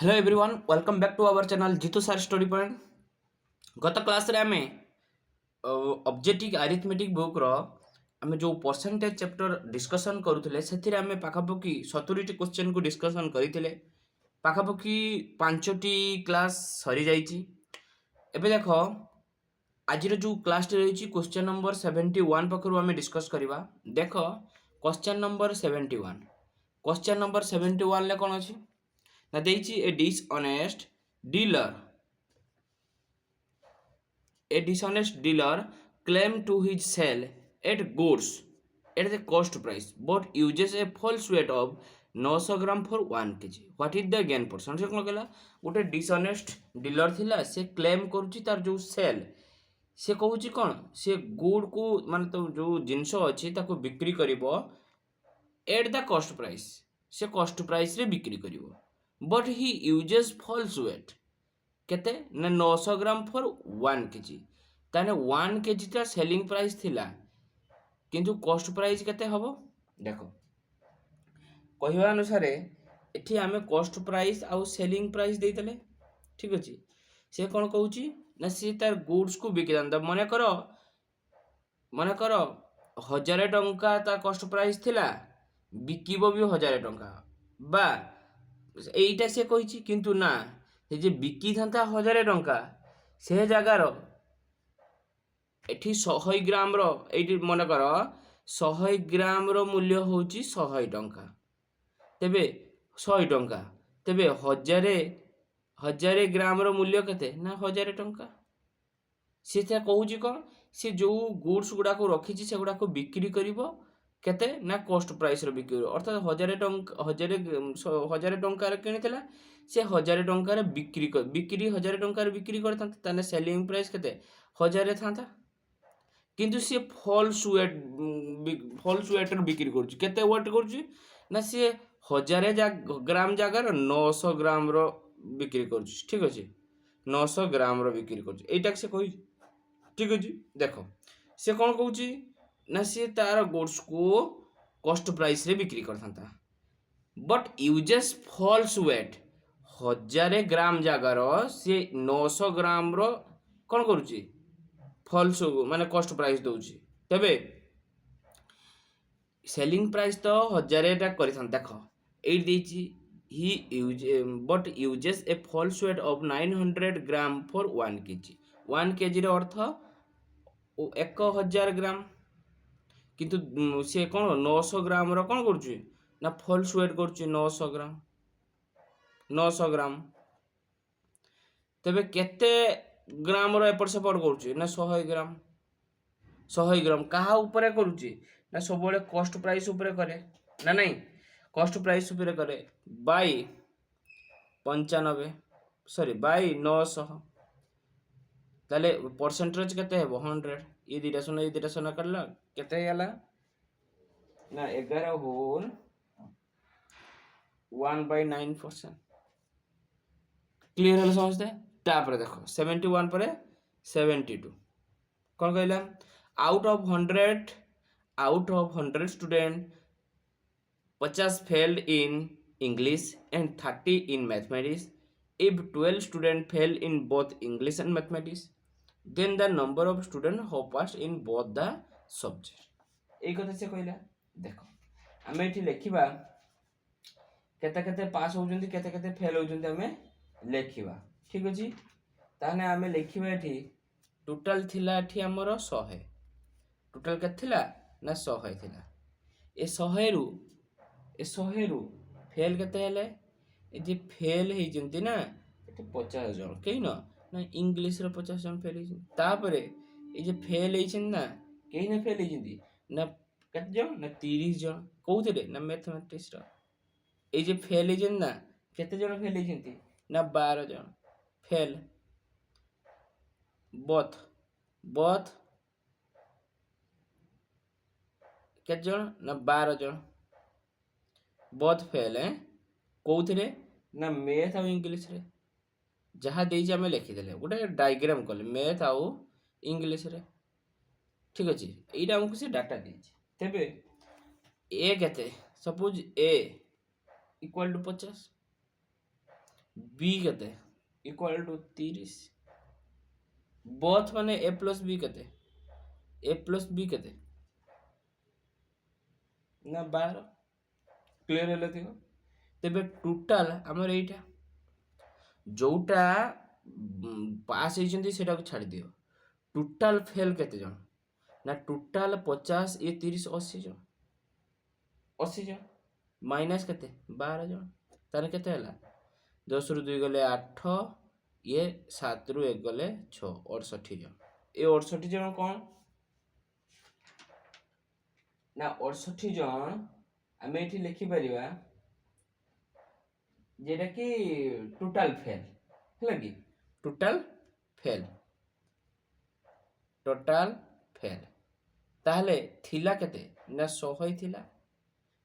Hello everyone welcome back to our channel Jitu sir story point. गत class रे आमे objective arithmetic book रो आमे जो परसेंटेज चैप्टर डिस्कशन करूथिले सेथिरे आमे पाखापाखि 70 टी क्वेश्चन को डिस्कशन करिथिले। पाखापाखि 5टी क्लास सरी जाइछि। एबे देखो आज जो क्लास टे रही क्वेश्चन नंबर 71 पाखरु आमे डिस्कस करिवा। देखो क्वेश्चन नंबर 71, क्वेश्चन नंबर 71 ले कोन अछि ना देइछि a dishonest dealer, a dishonest dealer claim to his sell at goods at the cost price but uses a false weight of 900 gram for 1 kg. What is the gain percent? से कौन कहला गोटे dishonest dealer थिला से claim करूची तार जो cell से कहूची कौन से गुड को माने तो जो जिंस अछि ताको बिक्री करिवो एट द कॉस्ट प्राइस, से कॉस्ट प्राइस रे बिक्री करिवो but he uses false weight केते ना 900 ग्राम फॉर 1 केजी ताने 1 केजी ता सेलिंग प्राइस थिला किंतु कॉस्ट प्राइस केते हबो देखो कहवा अनुसार एठी आमे कॉस्ट प्राइस आउ सेलिंग प्राइस देइतले ठीक अछि। से कोन कहूची ना से तार गुड्स को बिक्री दांदा मने करो 1000 टंका ता कॉस्ट प्राइस थिला बिकिबो भी 1000 टंका बा এইটা সে কইছি কিন্তু না সে যে বিকি থান্তা 1000 টঙ্কা সে জায়গার এটি 100 গ্রামর এইটি মনে কর 100 গ্রামর মূল্য হচ্ছে 100 টঙ্কা তেবে 100 টঙ্কা তেবে 1000 গ্রামর মূল্য কেতে না 1000 টঙ্কা। সেটা কହୁଛି କ'ଣ ସେ ଯେଉଁ ଗୁଡ୍ସ ଗୁଡ଼ାକୁ ରଖିଛି ସେଗୁଡ଼ାକୁ ବିକ୍ରି କରିବ କେତେ ନା କଷ୍ଟ ପ୍ରାଇସ୍ର ବିକ୍ରି କରିବ ଅର୍ଥାତ୍ 1000 ଟଙ୍କାରେ କିଣିଥିଲା ସେ 1000 ଟଙ୍କାରେ ବିକ୍ରି 1000 ଟଙ୍କାରେ ବିକ୍ରି କରିଥାନ୍ତା ତାହେଲେ ସେଲିଂ ପ୍ରାଇସ୍ କେତେ 1000 ଥାନ୍ତା କିନ୍ତୁ ସିଏ ଫଲ୍ସ ୱେଟ୍ର ବିକ୍ରି କରୁଛି କେତେ ୱେଟ୍ କରୁଛି ନା ସିଏ 1000 ଗ୍ରାମ ଜାଗାରେ 900 ଗ୍ରାମର ବିକ୍ରି କରୁଛି ଠିକ୍ ଅଛି 900 ଗ୍ରାମର ବିକ୍ରି କରୁଛି ଏଇଟା ସେ କହିଛି ठीक अच्छे। देख सी कौन कौच ना सी तार गुड्स को कॉस्ट प्राइस रे बिक्री करता but uses false weight 1000 gram जगार सी 900 ग्राम रो कौन करुच्ची फॉल्स माने कॉस्ट प्राइस दौची तेबे सेलिंग प्राइस तो 1000 टा करिथान देख एट देची he use but uses a false weight of 900 gram for 1 KG 1 KG रो अर्थ 1000 ग्राम किंतु सी कौन 900 ग्राम रो कौन करुच्ची ना फॉल्स वेट करुच्ची 900 ग्राम तेबे केते ग्राम रो एपट सेपट करुच्ची ना 100 ग्राम कहा ऊपर करुच्ची ना सब बड़े कॉस्ट प्राइस ऊपर करे ना नहीं कॉस्ट प्राइस ऊपर करे बाय 95 सॉरी बाय 900 ताले परसेंटेज केते हेबो 100 ये दिटा सुना करला केते हैला ना 11 होल 1/9%। क्लियर हल समझते तापर देखो 71 पर 72 कौन कहला out of 100 student 50 failed in English and 30 in mathematics. If 12 students fail in both English and mathematics, then the number of students who passed in both the subjects. এই কথা সে কইলা দেখো আমি এটি লেখিবা কেতে কেতে পাস होउजंती केते केते फेल होउजंती हमें लेखिबा ठीक अछि ताने हमें लेखिबा एठी टोटल थिला एठी हमर 100 टोटल केते थिला ना 100 थिला ए 100 रु फेल केते हेले ए जे फेल हे जंती ना एठी 50 जन केही न ना इंग्लिश रो 50 जन फेल हे तापरे ए जे फेल हे छिन ना केही ना फेल हे जंती ना केते जन ना 30 जन कोउथिले ना मैथमेटिक्स रो ए जे फेल हे जन ना केते जन फेल हे जंती ना 12 जन फेल बोथ केते जन ना 12 जन बोथ फेल है कोउथिले ना मैथ आ इंग्लिश रे जहाँ देइछि हमें लिखि देले गोटे डायग्राम कले मैथ आ इंग्लिश रे ठीक अछि एटा हमकु से डाटा देइछि तेबे ए केते suppose A equal to 50 B केते इक्वल टू 30 बोथ माने ए प्लस बी केते ए प्लस बी केते ना 12 क्लियर हेले थिको तेबे टोटल हमर एइटा जोटा पास होइछन्ती सेटा को छाडी दियो टोटल फेल केते जण ना टोटल 50 ये 30 80 जण 80 जण माइनस केते 12 जण ताने केते हला 10 रु 2 गले 8 ये 7 रु 1 गले 6 68 जण ए 68 जण कोन ना 68 जण आमे एठी लिखि परिबा जेटा कि टोटल फेल है कि टोटल फेल ताहले थिला केते ना 100 ही थिला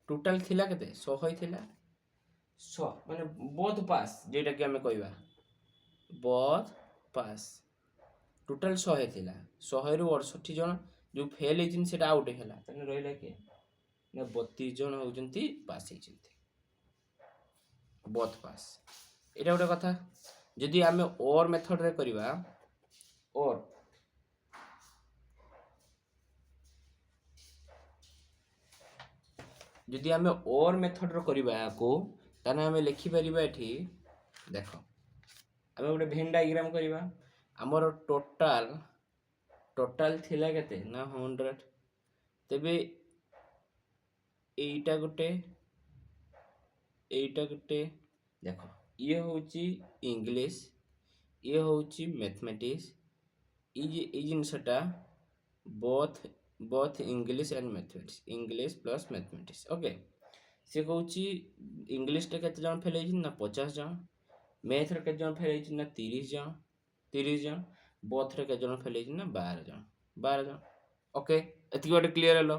टोटल थिला केते 100 ही थिला 100 माने बोथ पास जेटा कि हमें कहबा बोथ पास टोटल 100 ही थिला 100 रु 68 जण जो फेल हेजिन सेटा आउट हैला तने रहिला के ना 32 जण होजंती पास हेजंती बोथ पास एटा गोटे कथा जदि आमे और मेथड रे करिवा और जदि आमे और मेथड रे करिवा को ताने आमे लिखि परिबा एठी देखो आमे गोटे भेन डायग्राम करिवा हमर टोटल थिला केते ना 100 तबे एइटा गोटे देखो ये होची इंग्लिश ये होची मैथमेटिक्स ई जिनसटा both English and mathematics English plus mathematics okay से कहूची इंग्लिश टे केते जण फेल हेजिन ना 50 जण मैथ रे केते जण फेल हेजिन ना 30 जण बोथ रे केते जण फेल हेजिन ना 12 जण ओके एति गोटे क्लियर हलो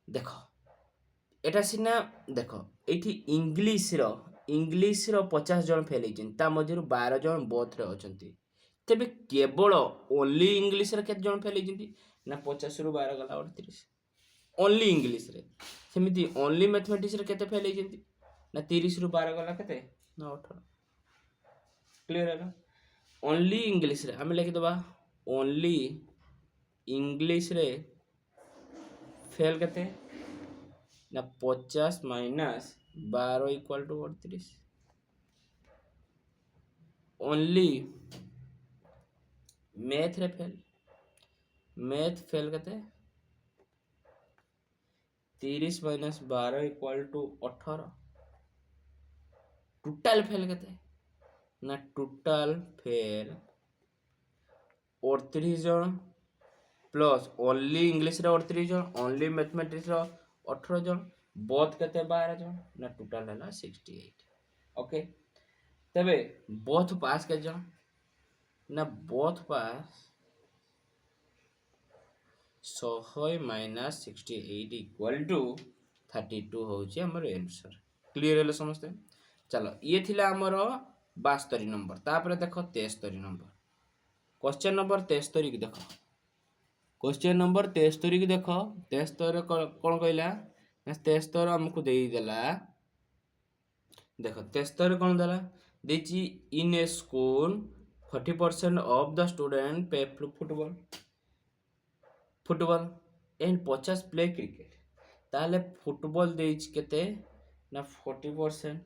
देखो एटा सिना देखो एठी इंग्लिश रो 50 जण फेल हेजिन ता मध्यरु 12 जण बोथ रे अछंती तेबे केवल ओनली इंग्लिश रे केते जण फेल हेजिन ना 50 रु 12 गला 38 ओनली इंग्लिश रे सेमिति ओनली मैथमेटिक्स रे केते फेल हेजिन ना 30 रु 12 गला केते ना 18 क्लियर है ओनली इंग्लिश रे हम लिखि दबा ओनली इंग्लिश रे फेल केते ना 50 minus 12 equal to 38 only math रे फेल केते 30 minus 12 equal to 18 total fail केते ना टोटल फेल 38 जण प्लस ओनली इंग्लिश रे 38 जण ओनली मैथमेटिक्स रे 18 जण बोथ केते 12 जण ना टोटल हला 68 ओके तबे बोथ पास के जण ना both pass 100 minus 68 equal to 32 होची हमर आंसर क्लियर हले समझते चलो ये थिला हमर 72 नंबर तापर देखो 73 नंबर क्वेश्चन नंबर 73 की देखो क्वेश्चन नंबर 73 की देखो 73 कौन कहला 73 हमको दे देला देखो 73 कौन देला देची in a school 40% of the student play football and 50 play cricket ताले फुटबॉल देची केते ना 40%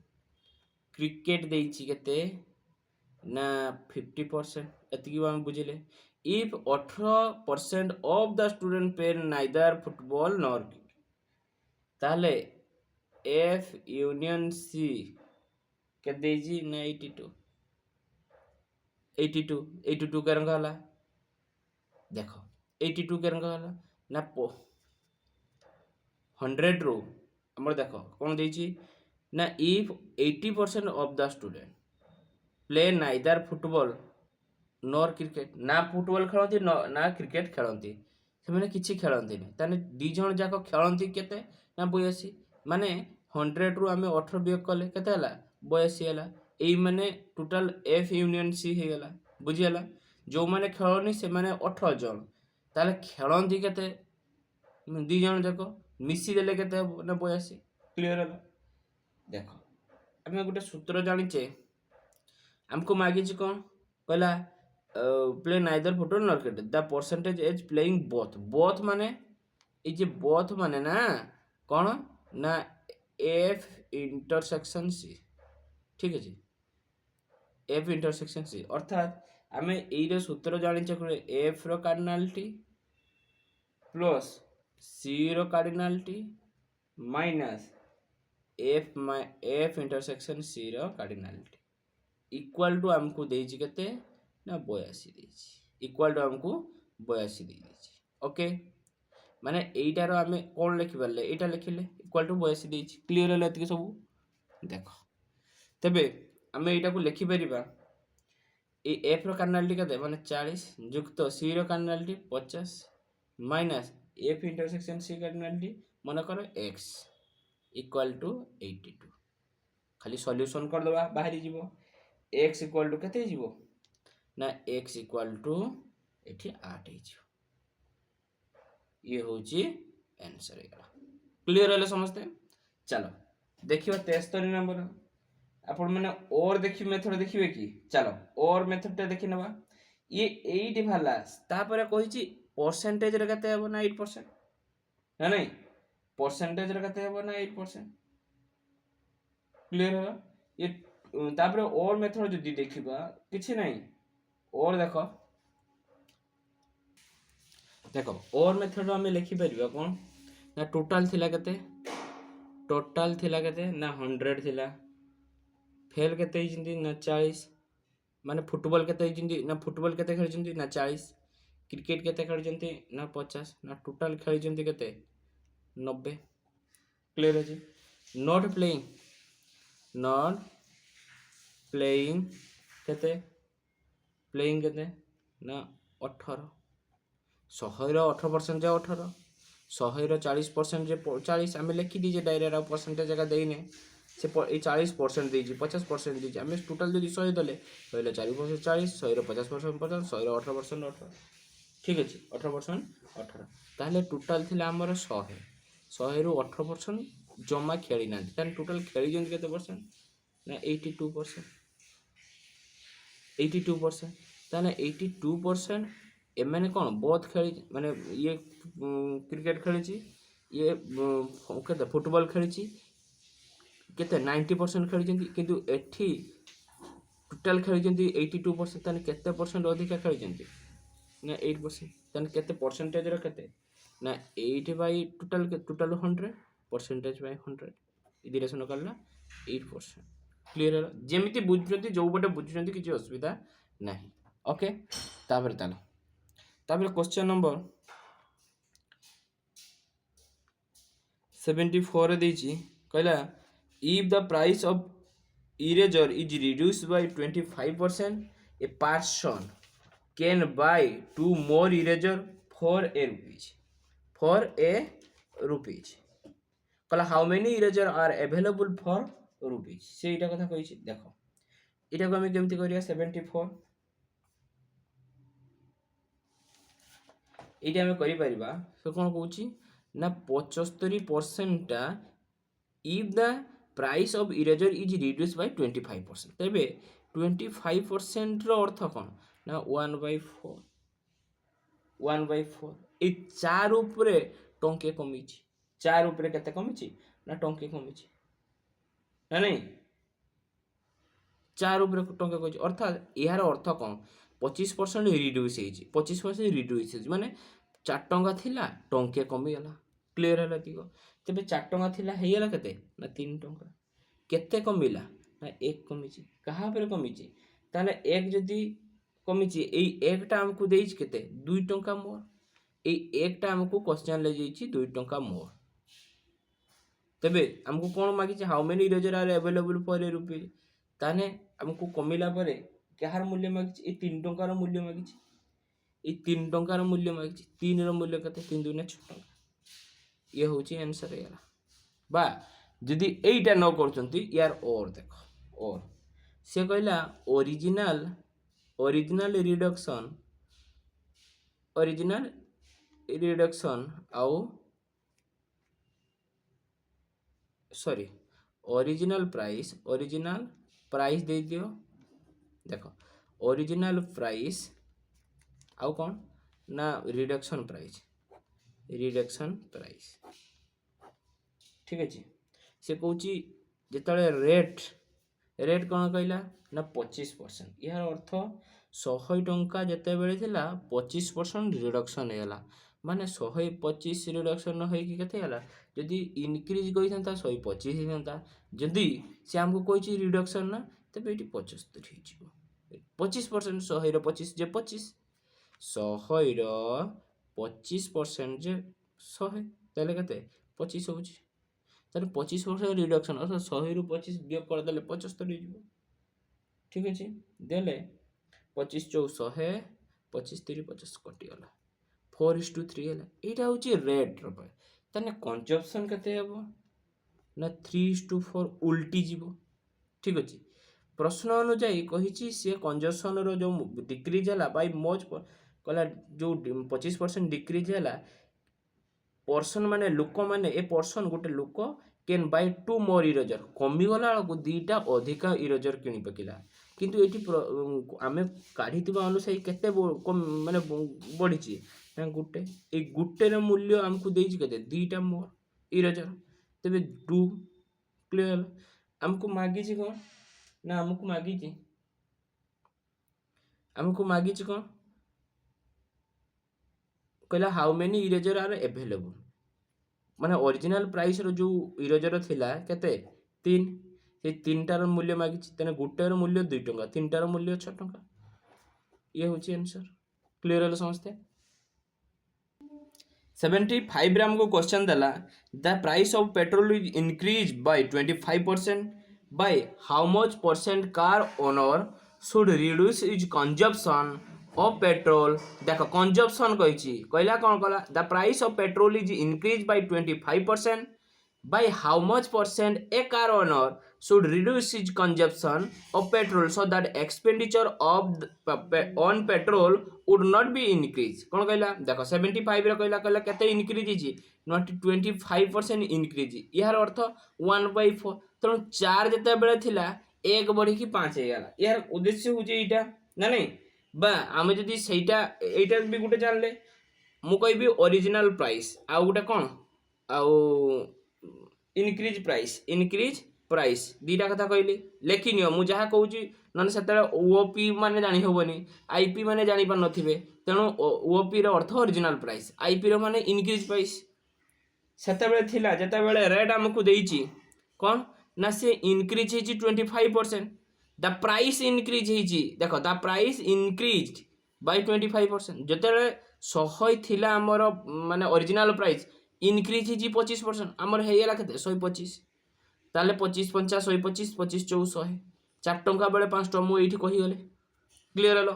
क्रिकेट देची केते ना 50% एतिकी हम बुझिले if 18% of the student play neither football nor cricket ताले F union C के देजी ना 82 के रंग हला देखो 82 के रंग हला ना 100 रो हमर देखो कौन देजी ना if 80% of the student play neither football nor cricket ना फुटबॉल खेलती ना क्रिकेट खेलती से मैंने किसी खेलती नहीं ताने दी जण जाक खेलती केते ना 82 माने 100 रु आमे 18 बियोग कले केते हला 82 हला एई माने टोटल एफ यूनियन सी हे गला बुझी हला जो माने खेलनी से माने 18 जण ताले खेलती केते दी जण जाक मिसी देले केते ना 82 क्लियर हला देखो आमे गोटे सूत्र जानिचे आमको मागिଛି कौन कहला play neither football nor cricket the percentage as playing both माने ये जे बोथ माने ना कौन ना एफ इंटरसेक्शन सी ठीक है एफ इंटरसेक्शन सी अर्थात आम ये सूत्र जाने एफ रो कार्डिनालिटी प्लस सी रो cardinality minus F intersection C रो कार्डिनालिटी इक्वाल टू आमको देछि केते ना 82 देछि इक्वाल टू आमको 82 देछि ओके माने एइटार आमे कोन लिखि परले एइटा लिखिले इक्वाल टू 82 देछि क्लियर होला एतिके सब देखो तबे आमे एइटा को लिखि परिबा ए एफ रो कार्डिनालिटी केते माने 40 युक्त सी रो कार्डिनालिटी 50 माइनस एफ इंटरसेक्शन सी कार्डिनालिटी मन करो x इक्वाल टू 82 खाली सॉल्यूशन कर दबा बाहरी जीवो x इक्वाल टू केते जीवो ना x इक्वाल टू एठी 8 हे जीवो ये होची आंसर हेगा क्लियर हले समझते चलो देखियो 73 नंबर आपण माने और देखि मेथड देखिबे की चलो और मेथड टे देखि नबा ये 8 भाला तापर कहिची परसेंटेज रे केते हेबो ना 8% है नहीं परसेंटेज रे केते हेबो ना 8% क्लियर होला ये तापर और मेथड जदी देखिबा किछि नहीं और देखो देखो और मेथड हमें लिखि परिबा कोन ना टोटल थिला केते ना 100 थिला फेल केते हिजंदी ना 40 माने फुटबॉल केते हिजंदी ना फुटबॉल केते खेलजंदी ना 40 क्रिकेट केते खेलजंदी ना 50 ना टोटल खेलजंदी केते 90 क्लियर है जी नॉट प्लेइंग केते प्लेइंग केते ना 18 100 18% जे 18 100 40% जे 40 आम लिखि दीजिए डायरेक्ट आ परसेंटेज जगह देने से 40% दीजिए 50% दीजिए आम टोटाल जो 100 देले कहले 4% 40 100 50% 50 100 18% 18 ठीक अच्छे 18% 18 ताहले टोटाल थिला हमर 100 रु 18% जमा खेली ना ताहले टोटाल खेली जंती केते परसेंट ना 82% ताहले 82% एमाने कौन बहुत खेली माने ये क्रिकेट खेली ये केते फुटबॉल खेली केते 90% खेली किंतु एठी टोटल खेली 82% ताने केते परसेंट अधिक खेली ना 8% ताने केते परसेंटेज रो केते ना 8 बाय टोटल 100 परसेंटेज बाय 100 इदी रेशन करला 8% क्लियर है जेमिति बुझुचंती जो बटे बुझुचंती किछि असुविधा नाही ओके तापर क्वेश्चन नंबर 74 देछि कहला if the price of eraser is reduced by 25% a person can buy 2 more eraser for a rupees कहला how many eraser are available for rupees से इटा कथा कहिछि देखो इटा को हम केमति करिया 74 इटा हम करि परिबा से कोन कहूछि ना 75% टा if the price of eraser is reduced by 25% तेबे 25% रो अर्थ कोन ना 1/4 ए 4 ऊपरे टंके कमिछि 4 ऊपरे केते कमिछि ना टंके कमिछि ना नहीं 4 ऊपरे टंके कमिछि अर्थात यार अर्थ कोन 25% रिड्यूस हेछि 25% रिड्यूस हेछि माने 4 टंका थिला टंके कमी गला क्लियर हला दिगो तेबे 4 टंका थिला हेयला केते ना 3 टंका केते कमिला ना 1 कमिछि कहा पर कमिछि ताले 1 जदी कमिछि एई 1 टा हमकु देइछ केते 2 टंका मोर एई 1 टा हमकु क्वेश्चन ले जाइछि 2 टंका मोर तेबे हमकु कोन मागिछि how many eraser are available for a rupee ताने हमकु कमिला परे कहार मूल्य मागिछि ए 3 टंकार मूल्य मागिछि ए 3 टंकार मूल्य मागिछि 3 रो मूल्य केते 3 दुने 6 टंका ये होची आंसर हेला बा जदि एइटा न करचंती यार और देखो और से कहला ओरिजिनल रिडक्शन आउ सॉरी ओरिजिनल प्राइस दे दियो देख ओरिजिनल प्राइस आउ कौन ना रिडक्शन प्राइस ठीक अच्छे से कौच जिते रेट कौन कहला ना 25%। यार अर्थ 100 टंका जिते बड़े 25% रिडक्शन होगा माने 125 रिडक्शन होगा जदि इनक्रिज कही था 125 होता जदि से आमको कही रिडक्शन ना तेज ये 75 हो 25% 100 जे 25 100 जे 100 तेल के 25 हो 25% रिडक्शन अर्थात 100 25 वियोग करदे 75 हो ठीक अच्छे देले 25 चौ 100 25 3 50 कटिगला 4:3 है यहाँ हूँ रेट ताने कंजप्शन केते हेबो ना 3:4 उल्टी जीवो ठीक अच्छे प्रश्न अनुजाई कही सी कंजप्शन जो डिक्रीज है बाय मच कहला जो 25% डिक्रीज है पर्सन माने लोक माने ए पर्सन गोटे लोक कैन बाय 2 मोर इरेजर कमिगला बेलू 2टा अधिका इरेजर किणी पकेला किंतु ये आम काढ़ी अनुसार केते माने बढ़ी गोटे ये गोटे मूल्य आमको देते 2टा मोर इरेजर तेरे 2 क्लियर आमको मागी कौन ना आमको मागी कौन कहला how many eraser are available माने ओरिजिनल प्राइस रो जो इरेजर थिला केते 3 से 3टार मूल्य मागी तेने गोटेर मूल्य 2 टंका 3टार मूल्य 6 टंका ये होची आंसर क्लियर है समझते 75 रे हमको क्वेश्चन देला the price of petrol is increase by 25% by how much percent car owner should reduce is consumption of petrol देख कंजप्शन कही कहला कौन कहला the price of petrol is increase by 25% by how much percent a car owner should reduce his consumption of petrol so that expenditure of on petrol would not be increase कौन कहला देख 75 रे कहला केते इंक्रीज हिची not 25% increase यार अर्थ 1/4 तेणु 4 जते बेले थिला 1 बढ़ी की 5 हे गला यार उद्देश्य होजे एटा ना नहीं बा आमे जदी सेटा एटा भी गुटे जानले मु कहबी ओरिजिनल प्राइस आ गुटे कोन आ इनक्रीज प्राइस दीटा कथा कहली लेखि नियो मु जहा कहूची नन सेते ओपी माने जानि होबनी आईपी माने जानि पार नथिबे तेणु ओपी रो अर्थ ओरिजिनल प्राइस आईपी रो माने इनक्रीज प्राइस सेते बेले थिला जेते बेले रेट हमकु देइची कोन ना से इनक्रीज हिची 25% द प्राइस इनक्रीज हिची देखो द प्राइस इंक्रीज्ड बाय 25% जेते 100 थिला हमर माने ओरिजिनल प्राइस इनक्रीज हिची 25% हमर हेयला केते 125 ताले 25 50 125 25 400 4 टंका बेले 5 टंका मु एठी कहि गले क्लियर हलो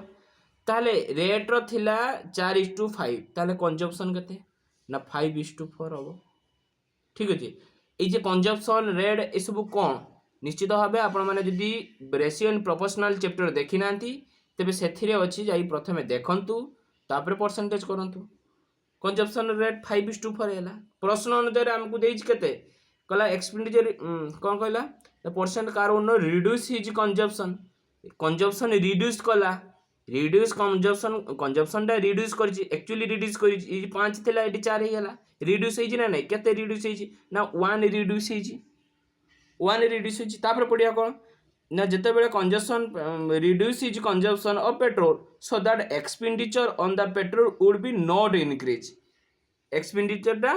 ताले रेट रो थिला 4:5 ताले कंजप्शन केते ना 5:4 हबो ठीक अछि ए जे कंजप्शन रेट ए सब कोन निश्चित भाव आपण माने जदी रेशियो एंड प्रोपोर्शनल चैप्टर देखि नांती तबे सेथिरे अछि जाई प्रथमे देखंतु तापर परसेंटेज करंतु कंजप्शन रेट 5:4 हैला प्रश्न अनुसार हमकु देइछ केते कहला एक्सपेंडिचर कोन कहला the percent car owner reduce his consumption reduce कला रिड्यूस कंजप्शन टा रिड्यूस करछि एक्चुअली रिड्यूस करछि 5 थिला एटी 4 हैला रिड्यूस हिज ना नै केते रिड्यूस हिज ना 1 रिड्यूस हिज 1 रिड्यूस हिज तापर पडिया कोन ना जते बेले consumption reduce his consumption of petrol so that expenditure on the petrol would be not increase expenditure टा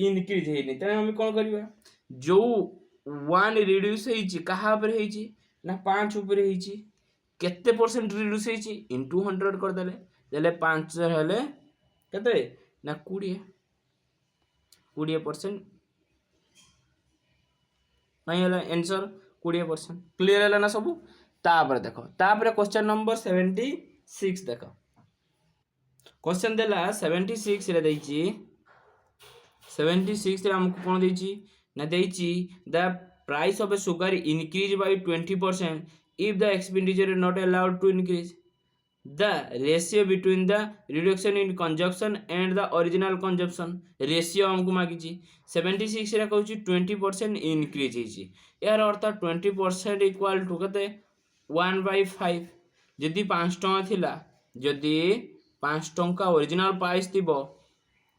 इंक्रीज हेनी त हम कोन करबा जो 1 रिड्यूस हेची कहा पर हेची ना 5 ऊपर हेची केते परसेंट रिड्यूस हेची इनटू 100 कर देले देले 5 हेले केते ना 20% नहीं है आंसर 20% क्लियर है ना सब तापर देखो तापर क्वेश्चन नंबर 76 देखो क्वेश्चन देला 76 रे देइची 76 रे हमको कोन देइची ना देइची the price of a sugar increase by 20% if the expenditure is not allowed to increase the ratio between the reduction in consumption and the original consumption ratio हमको मागिची 76 रे कहूची 20% इंक्रीज हिची यार अर्थ 20% इक्वल टू कते 1/5 जदि 5 टଙ୍କା थिला जदि 5 टଙ୍କା ओरिजिनल प्राइस थिबो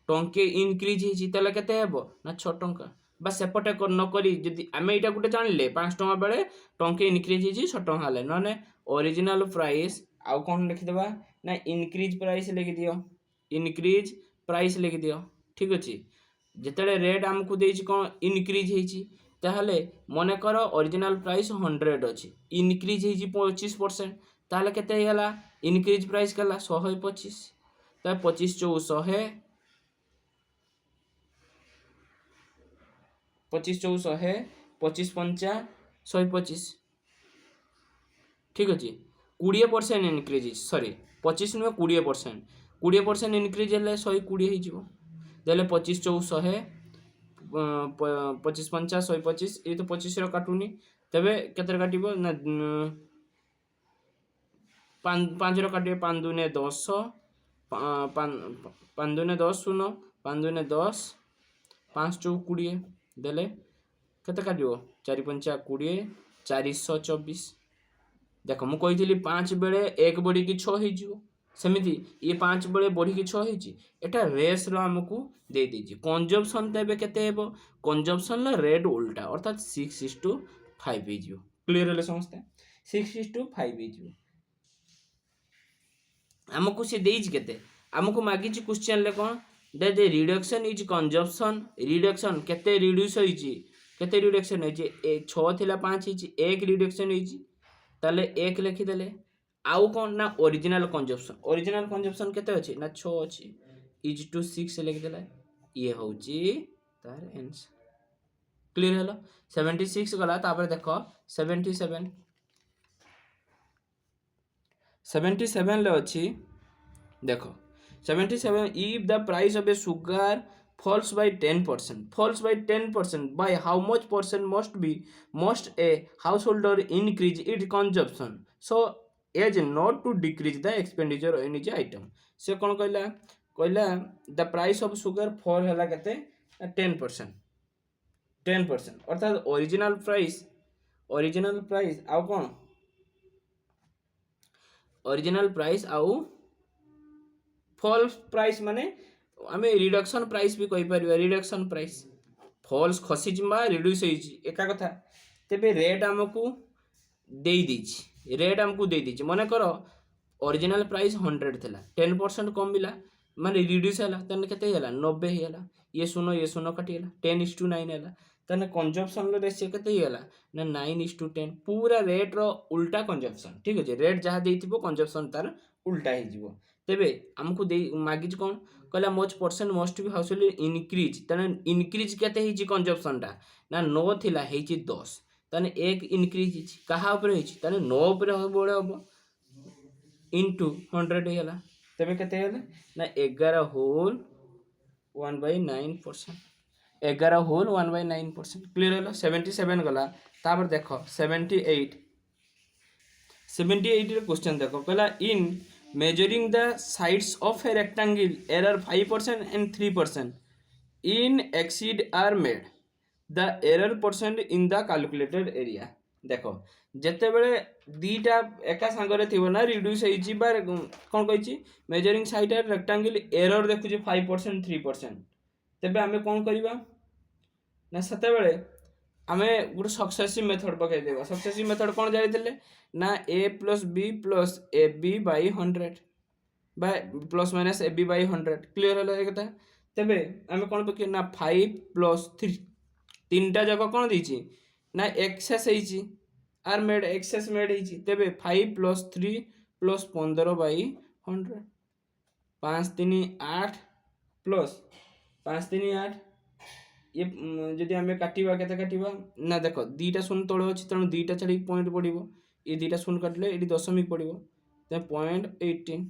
टंके increase होती केते हेबो ना 6 टଙ୍କା बा सेपटे न करी जदि आमे एटा गुटे जानिले 5 टଙ୍କା बेले टंके इनक्रीज होती 6 टଙ୍କା हेले नने ओरिजिनल प्राइस आउ कोन लिखि देबा ना इनक्रीज प्राइस लिखि दियो इनक्रीज प्राइस लिखि दियो ठीक अछि जेतेले रेट हमकु देछि कोन इनक्रीज हेछि ताहले मने कर ओरिजिनल प्राइस 100 अछि इनक्रीज हेछि 25% ताहले केते हेला इनक्रीज प्राइस कला 125 ता 25 चौ 100 25 चौ 100 25 पंचा 125 ठीक अछि 20% इनक्रीज सॉरी 25 नु 20% 20% इनक्रीज हेले 120 हे जिवो देले 25 चौ 100 25 पंचा 125 ये तो 25 रो काटुनी तबे केतर काटिबो ना 5 रो काटिबो 5 दुने 10 5 दुने 10 सुनो 5 दुने 10 5 चौ 20 देले केते काटिबो 4 पंचा 20 424 देखो मु कहिथिली 5 बेले 1 बड़ी की 6 हे जिवो सेमिति ये 5 बेले बढ़ी की 6 हे छि एटा रेस रो हमकु दे दीजिए कंजम्पशन तेबे केते हेबो कंजम्पशन ला रेट उल्टा अर्थात 6:5 हे जिवो क्लियर हेले समझते 6:5 हे जिवो हमकु से देइज केते हमकु मागी छि क्वेश्चन ले कोन the reduction is consumption reduction केते रिड्यूस होई छि केते रिडक्शन होई छि 6 थिला 5 हे छि 1 रिडक्शन होई छि ताले 1 लिखि देले आउ कोन ना ओरिजिनल कंजम्पशन केते अछि ना 6 अछि इज टू 6 लिखि देले ये होची तार आंसर क्लियर हेलो 76 गला तापर देखो 77 ले अछि देखो 77 if the price of a sugar falls by 10% by how much percent must a householder increase its consumption so as not to decrease the expenditure on each item से कोन कहला the price of sugar fall हैला केते 10% अर्थात original price आउ कोन original price आउ false price माने आमे reduction price भी कहि परिबा रिडक्शन प्राइस फॉल्स खसी जिमा रिड्यूस होई एका कथा तेबे रेट हमकु देई दिछि रेट हमकु देई दिछि माने करो ओरिजिनल प्राइस 100 थिला 10% कम मिला माने रिड्यूस हैला तने केते हैला 90 हैला ये सुनो कटि हैला 10:9 हैला तने कंजम्पशन रो रेशियो केते हैला ना 9:10 पूरा रेट रो उल्टा कंजम्पशन ठीक अछि रेट जहा देइथिबो कंजम्पशन तार उल्टा हे जिवो तेबे हमकु दे मागिज कोन कहला मोच percent must be household increase तने इनक्रीज केते हे छि कंजम्पशन टा ना 9 थिला हे छि 10 तने 1 इनक्रीज छि कहा ऊपर हे छि तने 9 ऊपर बडे हबो into 100 हैला तबे केते हैला ना 11 होल 1/9% 11 होल 1/9% क्लियर हैला 77 गला तापर देखो 78 रे क्वेश्चन देखो कहला इन measuring the sides of a rectangle error 5% and 3% in exceed are made the error percent in the calculated area देखो जेते बेले दीटा एका संगरे थिबो ना रिड्यूस होई छि बा कोन कहै छि measuring side er rectangle error देखु छि 5% 3% तबे हमें कोन करबा ना सते बेले हमें गुड सक्सेसिव मेथड पकै देबा सक्सेसिव मेथड कोन जानि देले ना a + b + ab / 100 बा प्लस माइनस ab / 100 क्लियर होला एकता तबे हमें कोन पकै ना 5 + 3 तीनटा जगह कोन दै छि ना एक्सेस है छि आर मेड एक्सेस मेड है छि तबे 5 + 3 + 15/100 5 3 8 प्लस 5 3 8 ये जदि हमें काटिबा केते काटिबा ना देखो दीटा शून्य तळे अछि तण दीटा छडी पॉइंट पडिबो ये दीटा शून्य काटले एडी दशमिक पडिबो ते 0.18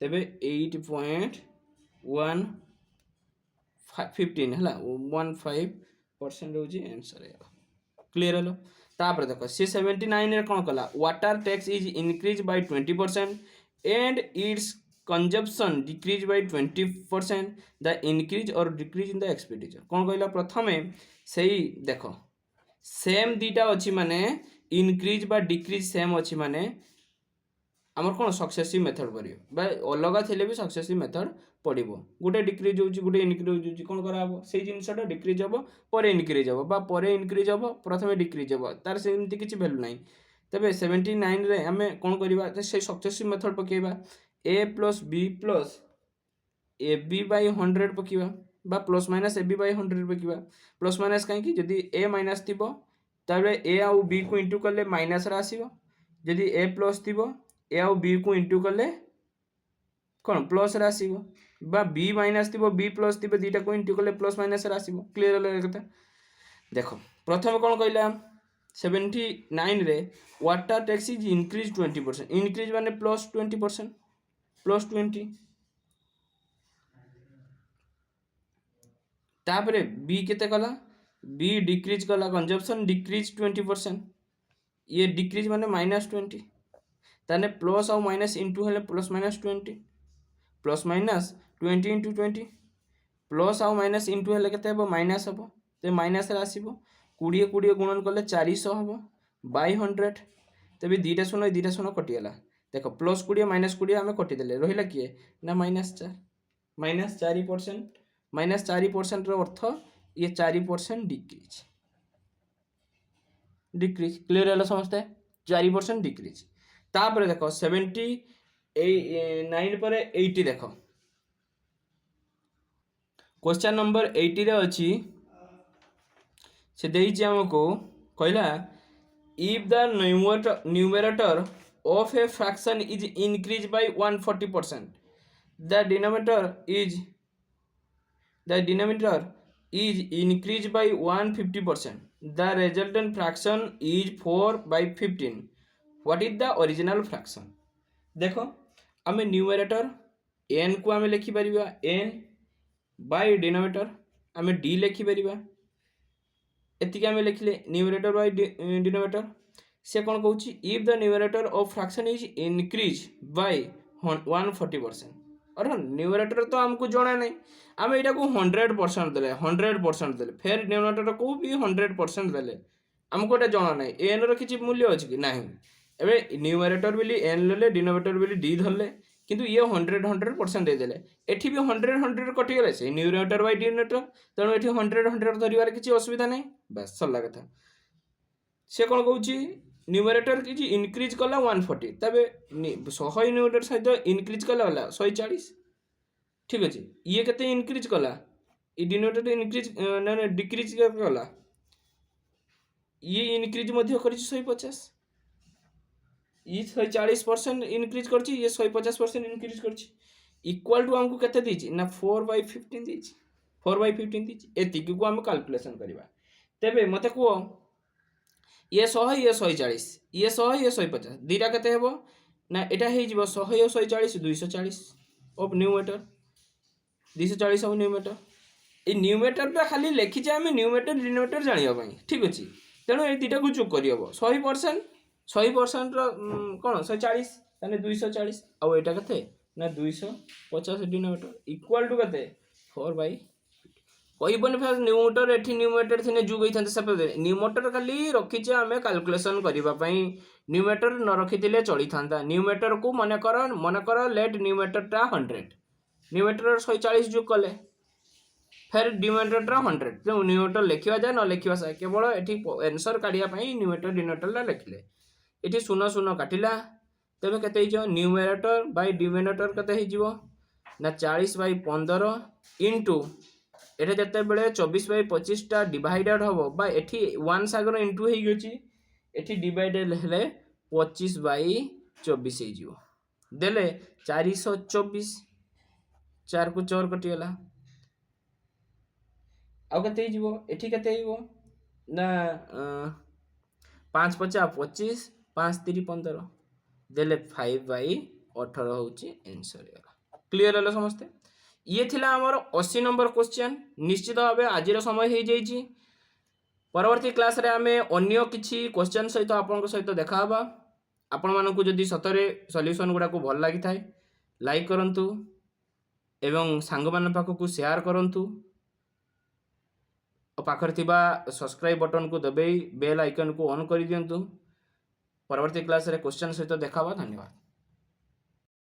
तबे 8.115 हला 15% होजी आंसर है क्लियर हलो तापर देखो सी 79 रे कोन कला water tax is increase by 20% and it's consumption decrease by 20% the increase or decrease in the expenditure कोन कहला प्रथमे सेही देखो सेम दीटा अछि माने इंक्रीज बा डिक्रीज सेम अछि माने आमर कौन सक्सेसिव मेथड पड़े अलग थे भी सक्सेसिव मेथड पड़ो गोटे डिक्रिज हो गोटे इनक्रिज हो कौन कराब से जिनसा डिक्रिज हम पर इनक्रिज हम पर इनक्रिज हम प्रथम डिक्रिज हम तार सेमती किसी भैल्यू ना तेरे 79 आम कौन करवा से सक्सेसिव मेथड पकेबा A plus B plus A B by 100 पकेबा plus minus A B by 100 पकेबा प्लस माइनस कहीं जदि ए माइनस थी ताबले ए आउ बी को इंटू कले माइनस आसो जदि ए प्लस थी ए आउ बी को इंटू कले कौन प्लस आसो बी माइनस थी बी प्लस थी दुईटा को इंटू कले प्लस माइनस आसो क्लीयर है कथा देख प्रथम कौन कहला 79 रे water tax is increase 20% increase माने प्लस 20% प्लस 20 तापरे बी केते कला बी डिक्रीज कला कंजप्शन डिक्रीज 20% ये डिक्रीज माने -20 ताने प्लस और माइनस इंटू हेले plus minus 20 plus minus 20 into 20 plus और माइनस इंटू हेले केते हबो माइनस हबो ते माइनस रे आसीबो 20 20 गुणन कले 400 हबो बाय 100 तबे दीटा शून्य कटिगला देख प्लस 20 माइनस 20 आम कटिदेले रहिला किए ना -4 -4% -4% अर्थ ये 4% डिक्रीज डिक्रीज क्लियर है समझते 4% डिक्रीज तापर देख 79 पर 80 देख क्वेश्चन नंबर 80 रे अच्छी से देइछि हमको कहला if the numerator of a fraction is increased by 140% the denominator is increased by 150% the resultant fraction is 4 by 15 what is the original fraction देखो आम न्यूमरेटर n को आम लिखि परिबा n by denominator आम d लिखि परिबा एतिक आम लिखले न्यूमरेटर by denominator से कौन कहूँ if the numerator of fraction is increase by 140% और न्यूमरेटर तो हमको जना नहीं आम यहाँ को 100% देले 100% देले फिर डिनोमिनेटर को भी 100% देले आमको एटा जना नहीं एन रो किछि मूल्य अछि कि नाही एबे न्यूमरेटर बिली एन लेले डिनोमिनेटर बिली डी धरले किंतु ये 100% दे देले एठी भी 100 कटि गेले से न्यूमरेटर बाय डिनोमिनेटर तणो एठी 100 धरिवार किछि असुविधा नहीं बस सरला कथा से कौन कहूँ न्यूमरेटर किछि इनक्रीज कला 140 तबे 100 न्यूमरेटर सहित इनक्रीज कला वाला 140 ठीक अछि ये केते इनक्रीज कला ई डिनोमिनेटर इनक्रीज ना डिक्रीज कला ये इनक्रीज मध्य करिछि 150 ये 140% इनक्रीज करछि ये 150% इनक्रीज करछि इक्वल टू हमको केते दिछि ना 4/15 दिछि 4/15 दिछि एतिक को हम कैलकुलेशन करबा तबे मते को ये 100 ये 140 ये 100 ये 150 दीटा केते हेबो ना एटा हे जिवो 100 ये 140 240 of numerator 240 of numerator A numerator पे खाली लिखि जे हम न्यूमरेटर डिनोमिनेटर जानिया पई ठीक अछि तेनो ए दीटा को जोग करि हबो 100% रो कोन 140 तने 240 आ एटा केते ना 250 डिनोमिनेटर इक्वल टू केते 4/, कहबन फिर न्यूमरेटर एठी न्यूमरेटर थिने जुग होइथांते सेपरे न्यूमरेटर खाली रखिचे हमें कैलकुलेशन करबा पई न्यूमरेटर न रखितिले चली थांता न्यूमरेटर को मन कर लेट न्यूमरेटर टा 100 न्यूमरेटर 140 जुग कले फिर डिनोमिनेटर टा 100 तो न्यूमरेटर लिखिवा जाय न लिखिवा से केवल एठी आंसर काढिया पई न्यूमरेटर डिनोमिनेटर ला लिखले एठी 0 0 काटिला तबे केते हिजो न्यूमरेटर बाय डिनोमिनेटर केते हिजो ना 40/15 इनटू एटा जते बेले 24/25 टा डिवाइडेड हबो बा एठी 1 सागर इनटू हे गछि एठी डिवाइडेड हेले 25/24 हे जिवो देले 424 4 को 4 कटि गेला आ कते जिवो एठी कते हिबो ना 5 50 25 5 3 15 देले 5/18 होउची आंसर गेला क्लियर हलो समझते ये थिला हमर 80 नंबर क्वेश्चन निश्चित भाव आज समय हो जाइए परवर्ती क्लास रे आमे अन्य किछि क्वेश्चन सहित आपन सहित देखा आपण मानकु जदि सतरे सॉल्यूशन गुडा को भल लागि थाए लाइक करंतु एवं सांग मान पाखकु शेयर करंतु पाखर थिबा सब्सक्राइब बटन को दबाई बेल आइकन को ऑन कर दियंतु परवर्ती क्लास रे क्वेश्चन सहित देखा धन्यवाद।